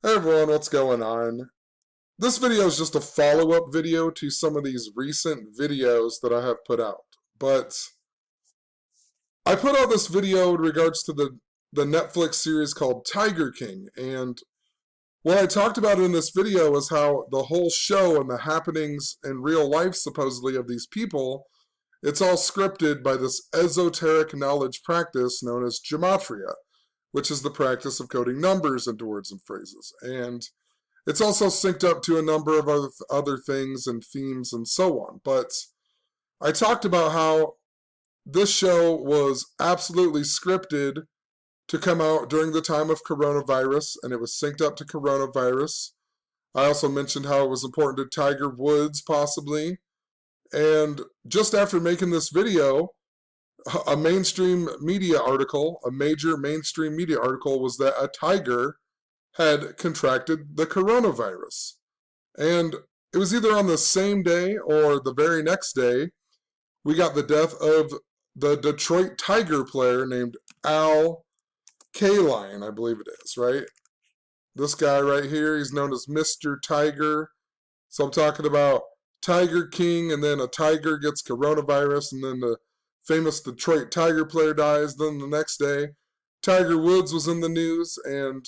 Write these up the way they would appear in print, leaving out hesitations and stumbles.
Hey everyone, what's going on? This video is just a follow-up video to some of these recent videos that I have put out. But I put out this video in regards to the Netflix series called Tiger King, and what I talked about in this video is how the whole show and the happenings in real life, supposedly, of these people, it's all scripted by this esoteric knowledge practice known as Gematria, which is the practice of coding numbers into words and phrases. And it's also synced up to a number of other things and themes and so on. But I talked about how this show was absolutely scripted to come out during the time of coronavirus, and it was synced up to coronavirus. I also mentioned how it was important to Tiger Woods, possibly. And just after making this video, a mainstream media article, a major mainstream media article, was that a tiger had contracted the coronavirus. And it was either on the same day or the very next day, we got the death of the Detroit Tiger player named Al Kaline, I believe it is, right? This guy right here, he's known as Mr. Tiger. So I'm talking about Tiger King, and then a tiger gets coronavirus, and then the famous Detroit Tiger player dies. Then the next day, Tiger Woods was in the news, and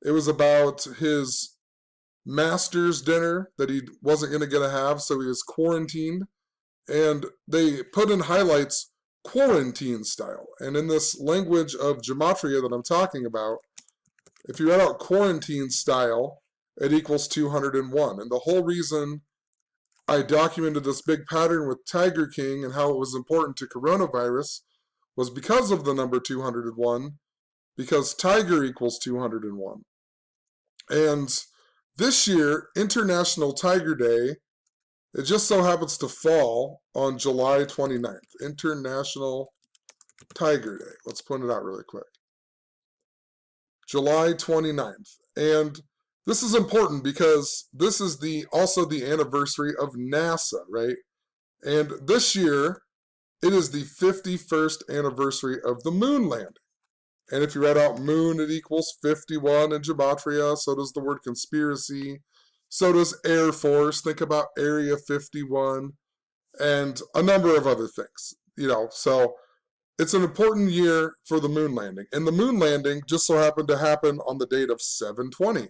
it was about his master's dinner that he wasn't going to get to have, so he was quarantined. And they put in highlights quarantine style. And in this language of gematria that I'm talking about, if you write out quarantine style, it equals 201. And the whole reason I documented this big pattern with Tiger King and how it was important to coronavirus was because of the number 201, because Tiger equals 201. And this year, International Tiger Day, it just so happens to fall on July 29th. International Tiger Day. Let's point it out really quick. July 29th. And this is important because this is also the anniversary of NASA, right? And this year, it is the 51st anniversary of the moon landing. And if you read out moon, it equals 51 in gematria. So does the word conspiracy. So does Air Force. Think about Area 51 and a number of other things. So it's an important year for the moon landing. And the moon landing just so happened to happen on the date of 7/20,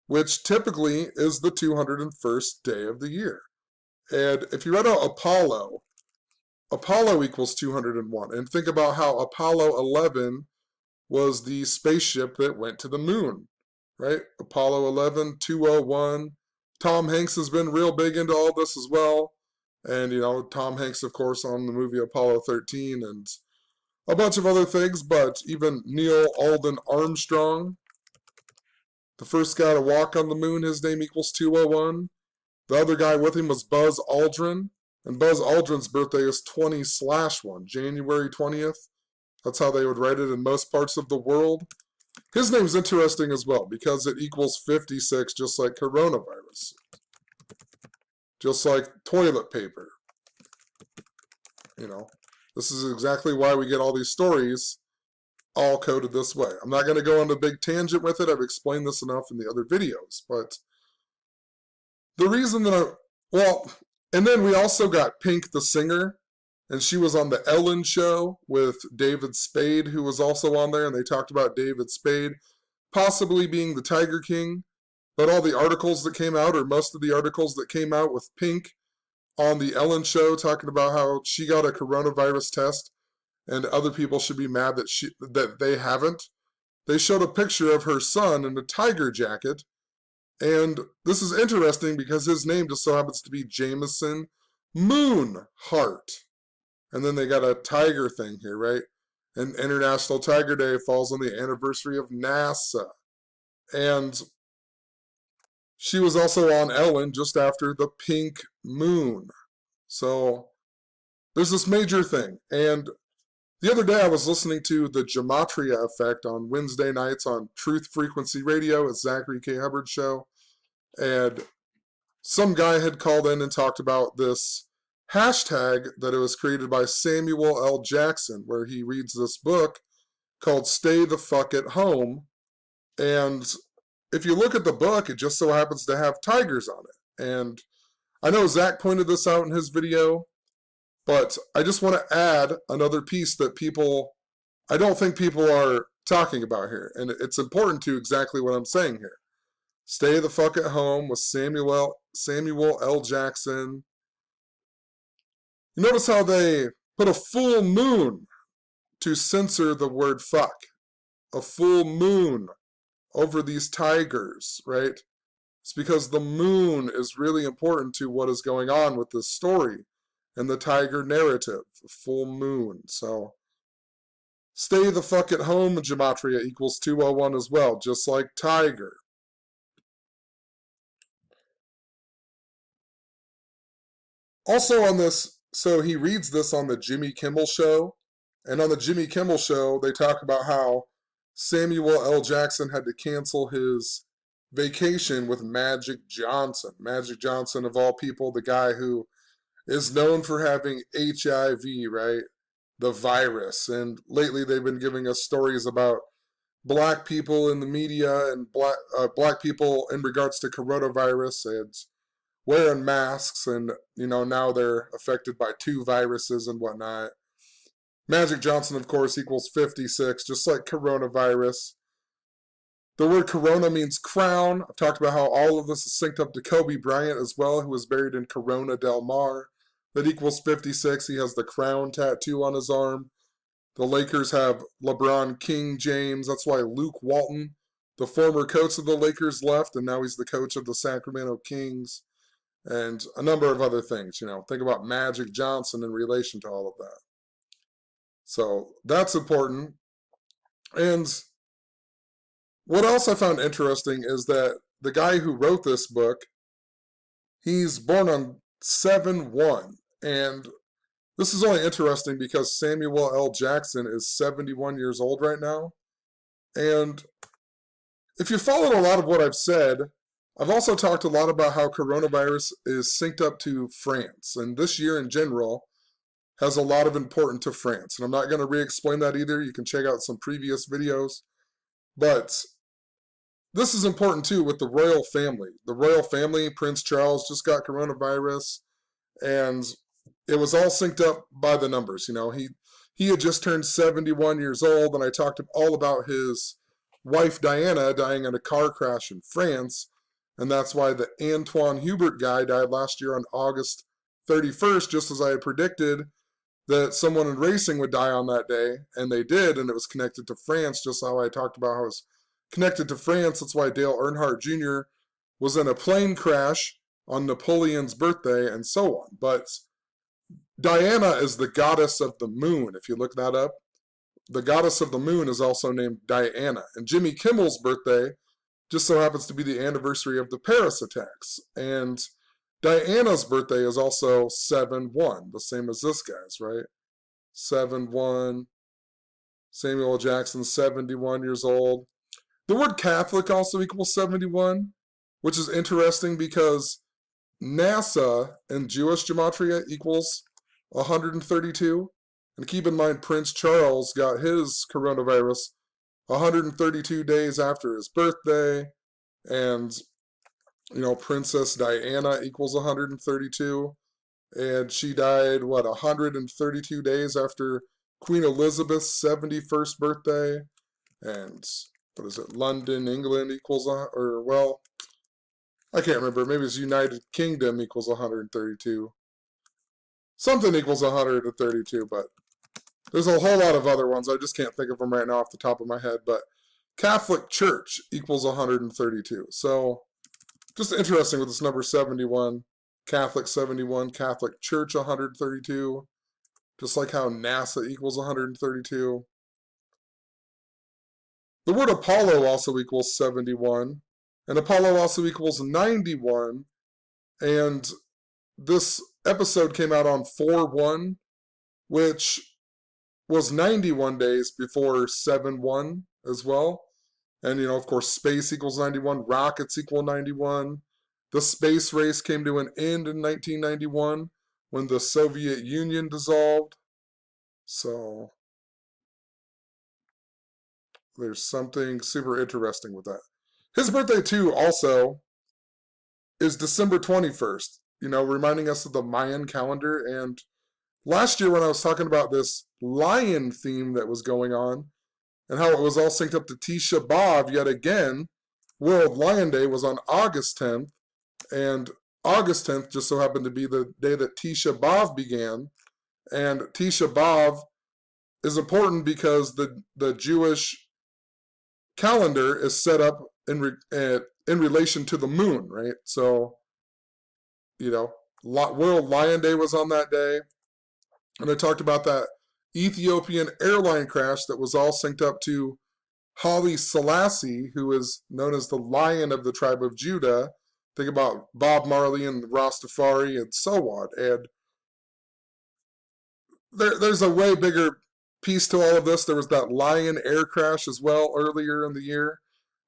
which typically is the 201st day of the year. And if you read out Apollo equals 201. And think about how Apollo 11 was the spaceship that went to the moon, right? Apollo 11, 201. Tom Hanks has been real big into all this as well. And, Tom Hanks, of course, on the movie Apollo 13 and a bunch of other things. But even Neil Alden Armstrong, the first guy to walk on the moon, his name equals 201. The other guy with him was Buzz Aldrin. And Buzz Aldrin's birthday is 20/1, January 20th. That's how they would write it in most parts of the world. His name's interesting as well because it equals 56, just like coronavirus. Just like toilet paper. This is exactly why we get all these stories all coded this way. I'm not going to go on a big tangent with it. I've explained this enough in the other videos. But the reason that and then we also got Pink the singer. And she was on the Ellen show with David Spade, who was also on there. And they talked about David Spade possibly being the Tiger King. But all the articles that came out, or most of the articles that came out with Pink on the Ellen show, talking about how she got a coronavirus test and other people should be mad that they haven't. They showed a picture of her son in a tiger jacket. And this is interesting because his name just so happens to be Jameson Moonhart. And then they got a tiger thing here, right? And International Tiger Day falls on the anniversary of NASA. And she was also on Ellen just after the pink moon. So there's this major thing. And the other day I was listening to the Gematria Effect on Wednesday nights on Truth Frequency Radio. It's Zachary K. Hubbard's show. And some guy had called in and talked about this hashtag that it was created by Samuel L. Jackson, where he reads this book called Stay the Fuck at Home. And if you look at the book, it just so happens to have tigers on it. And I know Zach pointed this out in his video, but I just want to add another piece that I don't think people are talking about here. And it's important to exactly what I'm saying here. Stay the fuck at home with Samuel L. Jackson. You notice how they put a full moon to censor the word fuck. A full moon over these tigers, right? It's because the moon is really important to what is going on with this story and the tiger narrative. Full moon. So stay the fuck at home, Gematria equals 201 as well, just like tiger. Also on this, so he reads this on the Jimmy Kimmel show, and on the Jimmy Kimmel show, they talk about how Samuel L. Jackson had to cancel his vacation with Magic Johnson. Magic Johnson, of all people, the guy who is known for having HIV, right? The virus. And lately they've been giving us stories about black people in the media and black people in regards to coronavirus and wearing masks, and now they're affected by 2 viruses and whatnot. Magic Johnson, of course, equals 56, just like coronavirus. The word corona means crown. I've talked about how all of this is synced up to Kobe Bryant as well, who was buried in Corona del Mar. That equals 56. He has the crown tattoo on his arm. The Lakers have LeBron King James. That's why Luke Walton, the former coach of the Lakers, left, and now he's the coach of the Sacramento Kings. And a number of other things, Think about Magic Johnson in relation to all of that. So that's important. And what else I found interesting is that the guy who wrote this book, he's born on 7/1. And this is only interesting because Samuel L. Jackson is 71 years old right now. And if you followed a lot of what I've said, I've also talked a lot about how coronavirus is synced up to France. And this year in general has a lot of importance to France. And I'm not going to re-explain that either. You can check out some previous videos. But this is important too with the royal family. The royal family, Prince Charles just got coronavirus. And it was all synced up by the numbers. He had just turned 71 years old. And I talked all about his wife Diana dying in a car crash in France. And that's why the Antoine Hubert guy died last year on August 31st, just as I had predicted that someone in racing would die on that day. And they did, and it was connected to France, just how I talked about how it was connected to France. That's why Dale Earnhardt Jr. was in a plane crash on Napoleon's birthday, and so on. But Diana is the goddess of the moon. If you look that up, the goddess of the moon is also named Diana. And Jimmy Kimmel's birthday just so happens to be the anniversary of the Paris attacks. And Diana's birthday is also 7/1, the same as this guy's, right? 7/1. Samuel L. Jackson, 71 years old. The word Catholic also equals 71, which is interesting because NASA in Jewish gematria equals 132. And keep in mind, Prince Charles got his coronavirus 132 days after his birthday. And, Princess Diana equals 132. And she died, 132 days after Queen Elizabeth's 71st birthday. And, London, England equals, I can't remember. Maybe it's United Kingdom equals 132. Something equals 132, but there's a whole lot of other ones. I just can't think of them right now off the top of my head. But Catholic Church equals 132. So just interesting with this number 71. Catholic 71. Catholic Church 132. Just like how NASA equals 132. The word Apollo also equals 71. And Apollo also equals 91. And this episode came out on 4/1, which was 91 days before 7/1 as well. And, of course, space equals 91. Rockets equal 91. The space race came to an end in 1991 when the Soviet Union dissolved. So there's something super interesting with that. His birthday, too, also is December 21st, reminding us of the Mayan calendar. And last year, when I was talking about this lion theme that was going on and how it was all synced up to Tisha B'Av yet again, World Lion Day was on August 10th, and August 10th just so happened to be the day that Tisha B'Av began. And Tisha B'Av is important because the Jewish calendar is set up in relation to the moon, right? So, World Lion Day was on that day. And I talked about that Ethiopian airline crash that was all synced up to Haile Selassie, who is known as the Lion of the tribe of Judah. Think about Bob Marley and Rastafari and so on. And there's a way bigger piece to all of this. There was that Lion air crash as well earlier in the year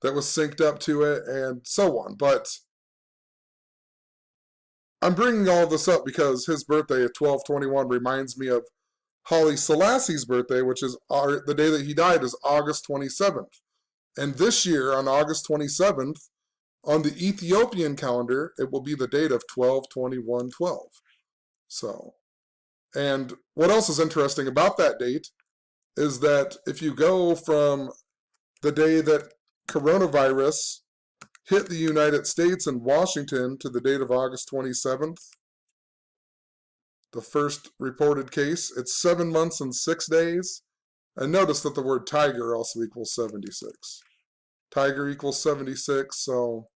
that was synced up to it and so on. But I'm bringing all of this up because his birthday at 12/21 reminds me of Haile Selassie's birthday, which is the day that he died, is August 27th. And this year, on August 27th, on the Ethiopian calendar, it will be the date of 12/21/12. So, and what else is interesting about that date is that if you go from the day that coronavirus hit the United States and Washington to the date of August 27th, the first reported case, it's 7 months and 6 days. And notice that the word tiger also equals 76. Tiger equals 76, so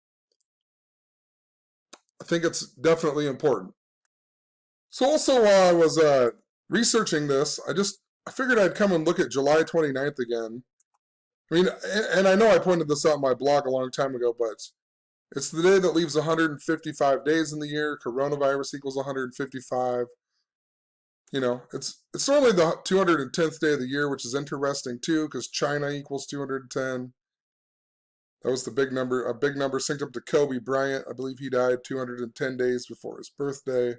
I think it's definitely important. So also while I was researching this, I figured I'd come and look at July 29th again. I mean, and I know I pointed this out in my blog a long time ago, but it's the day that leaves 155 days in the year. Coronavirus equals 155. It's normally the 210th day of the year, which is interesting too, because China equals 210. That was a big number synced up to Kobe Bryant. I believe he died 210 days before his birthday.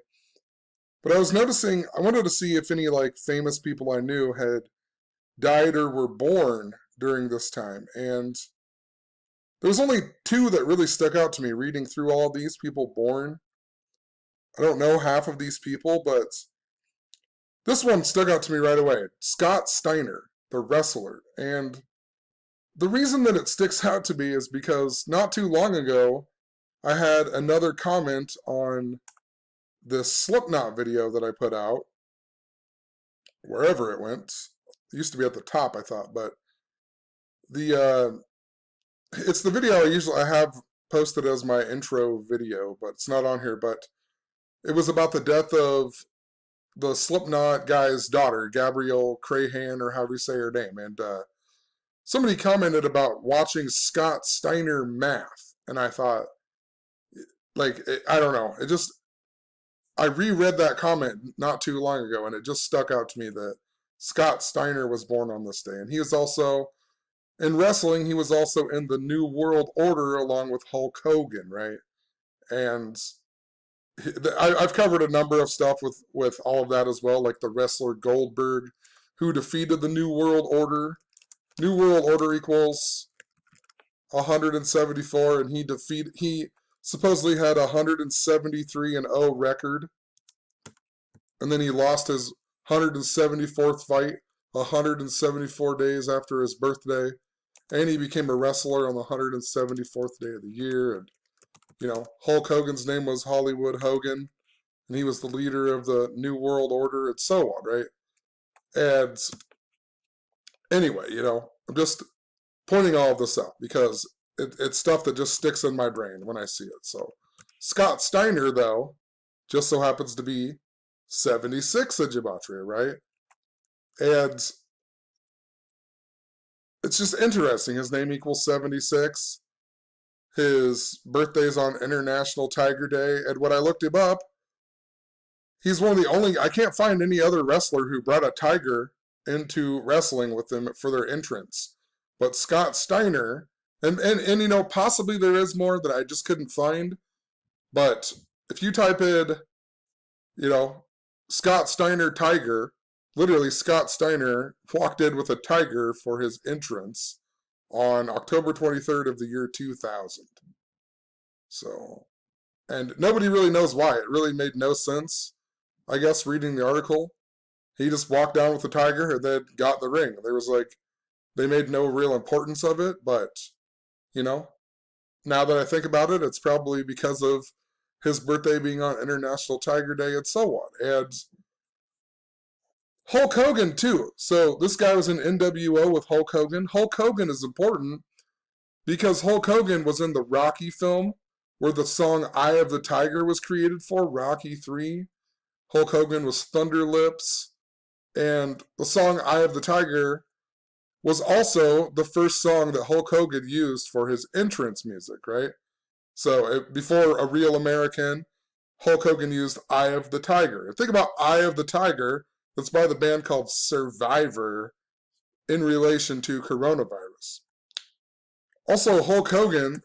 But I wanted to see if any famous people I knew had died or were born during this time. And there was only two that really stuck out to me reading through all these people born. I don't know half of these people, but this one stuck out to me right away. Scott Steiner, the wrestler. And the reason that it sticks out to me is because not too long ago, I had another comment on this Slipknot video that I put out, wherever it went. It used to be at the top, I thought, but it's the video I have posted as my intro video, but it's not on here. But it was about the death of the Slipknot guy's daughter, Gabrielle Crahan, or however you say her name. And somebody commented about watching Scott Steiner math, and I thought, I don't know. I reread that comment not too long ago, and it just stuck out to me that Scott Steiner was born on this day. And he was also, in wrestling, he was also in the New World Order along with Hulk Hogan, right? And I've covered a number of stuff with all of that as well, like the wrestler Goldberg, who defeated the New World Order. New World Order equals 174, and he supposedly had a 173-0 record. And then he lost his 174th fight 174 days after his birthday. And he became a wrestler on the 174th day of the year. And, Hulk Hogan's name was Hollywood Hogan. And he was the leader of the New World Order and so on, right? And anyway, I'm just pointing all of this out because it's stuff that just sticks in my brain when I see it. So Scott Steiner, though, just so happens to be 76 in Gematria, right? And it's just interesting. His name equals 76. His birthday's on International Tiger Day. And when I looked him up, he's one of the only, I can't find any other wrestler who brought a tiger into wrestling with them for their entrance. But Scott Steiner, and possibly there is more that I just couldn't find. But if you type in, Scott Steiner Tiger, literally Scott Steiner walked in with a tiger for his entrance. on October 23rd of the year 2000. So, and nobody really knows why. It really made no sense, I guess, reading the article. He just walked down with the tiger and then got the ring. There was like, they made no real importance of it, but, you know, now that I think about it, it's probably because of his birthday being on International Tiger Day and so on. And Hulk Hogan, too. So this guy was in NWO with Hulk Hogan. Hulk Hogan is important because Hulk Hogan was in the Rocky film where the song Eye of the Tiger was created for, Rocky 3. Hulk Hogan was Thunder Lips. And the song Eye of the Tiger was also the first song that Hulk Hogan used for his entrance music, right? So before A Real American, Hulk Hogan used Eye of the Tiger. And think about Eye of the Tiger, that's by the band called Survivor in relation to coronavirus. Also, Hulk Hogan,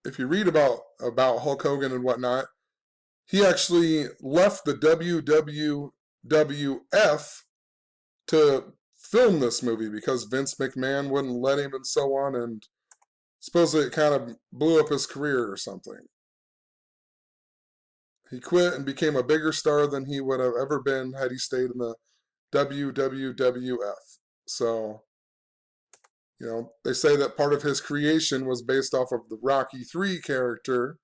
if you read about Hulk Hogan and whatnot, he actually left the WWF to film this movie because Vince McMahon wouldn't let him and so on, and supposedly it kind of blew up his career or something. He quit and became a bigger star than he would have ever been had he stayed in the WWF. So, you know, they say that part of his creation was based off of the Rocky 3 character,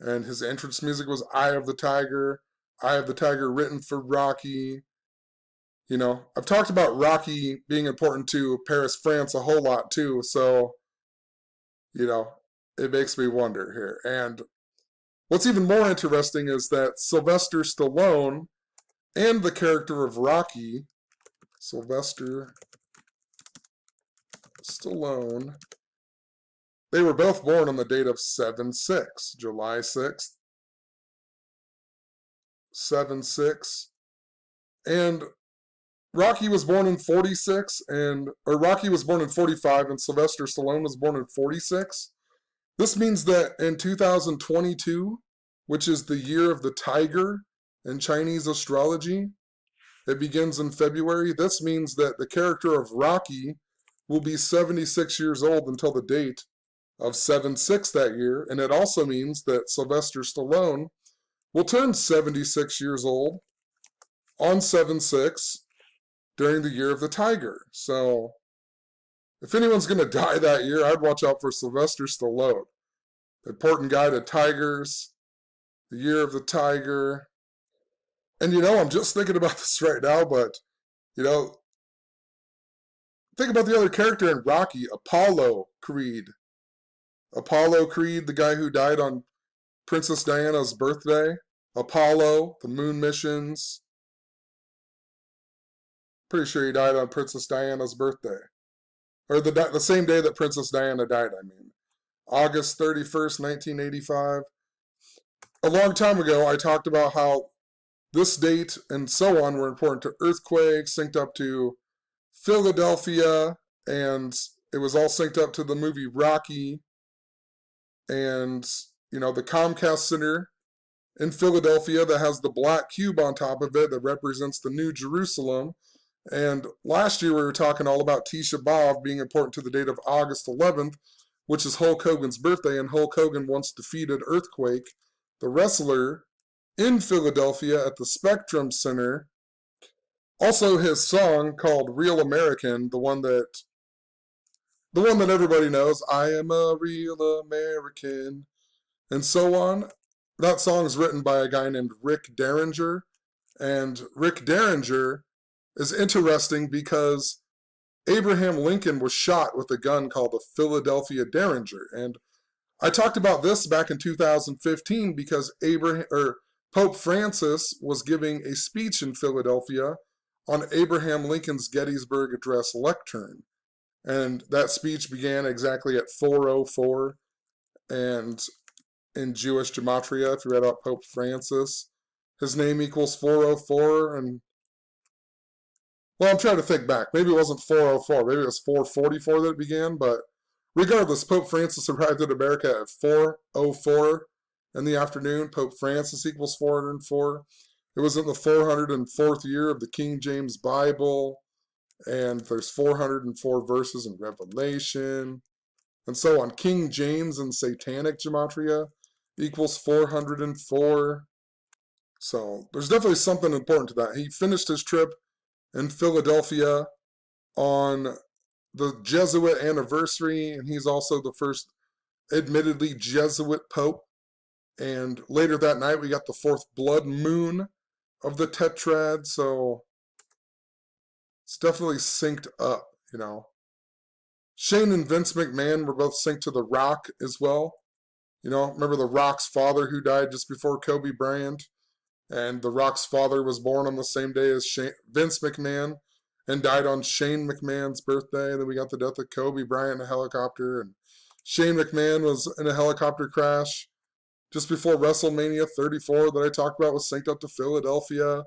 and his entrance music was Eye of the Tiger written for Rocky. You know, I've talked about Rocky being important to Paris, France a whole lot too, so, you know, it makes me wonder here. And what's even more interesting is that Sylvester Stallone and the character of Rocky, Sylvester Stallone, they were both born on the date of 7/6, July 6th, 7/6, and Rocky was born in 46, Rocky was born in 45, and Sylvester Stallone was born in 46. This means that in 2022, which is the year of the tiger in Chinese astrology, it begins in February. This means that the character of Rocky will be 76 years old until the date of 7/6 that year, and it also means that Sylvester Stallone will turn 76 years old on 7/6 during the year of the tiger. So, if anyone's going to die that year, I'd watch out for Sylvester Stallone. The important guy to tigers, the year of the tiger. And, you know, I'm just thinking about this right now, but, you know, think about the other character in Rocky, Apollo Creed. Apollo Creed, the guy who died on Princess Diana's birthday. Apollo, the moon missions. Pretty sure he died on Princess Diana's birthday. Or the same day that Princess Diana died, I mean. August 31st, 1985. A long time ago, I talked about how this date and so on were important to earthquakes, synced up to Philadelphia, and it was all synced up to the movie Rocky. And, you know, the Comcast Center in Philadelphia that has the black cube on top of it that represents the New Jerusalem. And last year we were talking all about Tisha B'Av being important to the date of August 11th, which is Hulk Hogan's birthday, and Hulk Hogan once defeated Earthquake, the wrestler, in Philadelphia at the Spectrum Center. Also his song called Real American, the one that everybody knows, I am a real American, and so on. That song is written by a guy named Rick Derringer, and Rick Derringer is interesting because Abraham Lincoln was shot with a gun called a Philadelphia Derringer. And I talked about this back in 2015 because Pope Francis was giving a speech in Philadelphia on Abraham Lincoln's Gettysburg Address lectern. And that speech began exactly at 4:04. And in Jewish Gematria, if you read about Pope Francis, his name equals 4:04. And well, I'm trying to think back. Maybe it wasn't 4:04. Maybe it was 4:44 that it began. But regardless, Pope Francis arrived in America at 4:04 in the afternoon. Pope Francis equals 404. It was in the 404th year of the King James Bible. And there's 404 verses in Revelation. And so on. King James and Satanic Gematria equals 404. So there's definitely something important to that. He finished his trip in Philadelphia on the Jesuit anniversary, and he's also the first admittedly Jesuit pope. And later that night, we got the fourth blood moon of the tetrad, so it's definitely synced up, you know. Shane and Vince McMahon were both synced to The Rock as well. You know, remember The Rock's father who died just before Kobe Bryant? And The Rock's father was born on the same day as Vince McMahon and died on Shane McMahon's birthday. And then we got the death of Kobe Bryant in a helicopter. And Shane McMahon was in a helicopter crash just before WrestleMania 34 that I talked about was synced up to Philadelphia.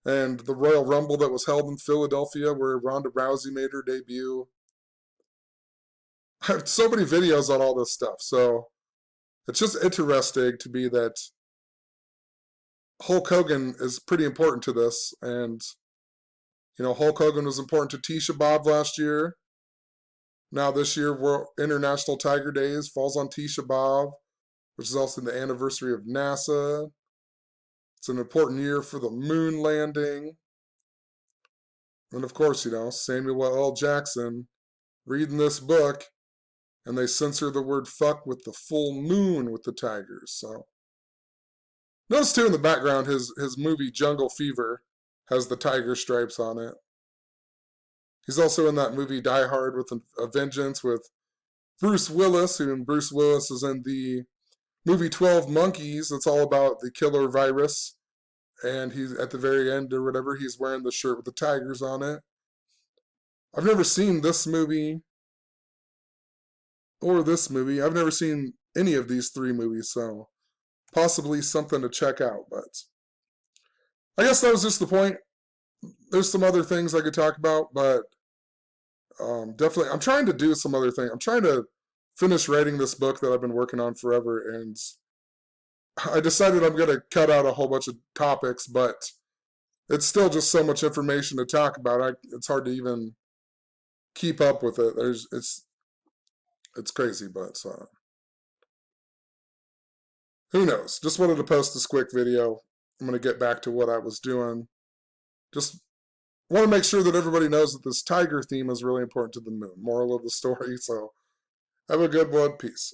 And the Royal Rumble that was held in Philadelphia where Ronda Rousey made her debut. I have so many videos on all this stuff. So it's just interesting to me that Hulk Hogan is pretty important to this. And, you know, Hulk Hogan was important to Tisha B'Av last year. Now this year, International Tiger Days falls on Tisha B'Av, which is also the anniversary of NASA. It's an important year for the moon landing. And of course, you know, Samuel L. Jackson reading this book, and they censor the word fuck with the full moon with the tigers. So notice too in the background his movie Jungle Fever has the tiger stripes on it. He's also in that movie Die Hard with a Vengeance with Bruce Willis, and Bruce Willis is in the movie 12 Monkeys. It's all about the killer virus. And he's at the very end or whatever, he's wearing the shirt with the tigers on it. I've never seen this movie or this movie. I've never seen any of these three movies, so possibly something to check out. But I guess that was just the point. There's some other things I could talk about, but definitely I'm trying to do some other things. I'm trying to finish writing this book that I've been working on forever, and I decided I'm going to cut out a whole bunch of topics, but it's still just so much information to talk about. It's hard to even keep up with it. It's crazy, but who knows? Just wanted to post this quick video. I'm going to get back to what I was doing. Just want to make sure that everybody knows that this tiger theme is really important to the moon. Moral of the story. So have a good one. Peace.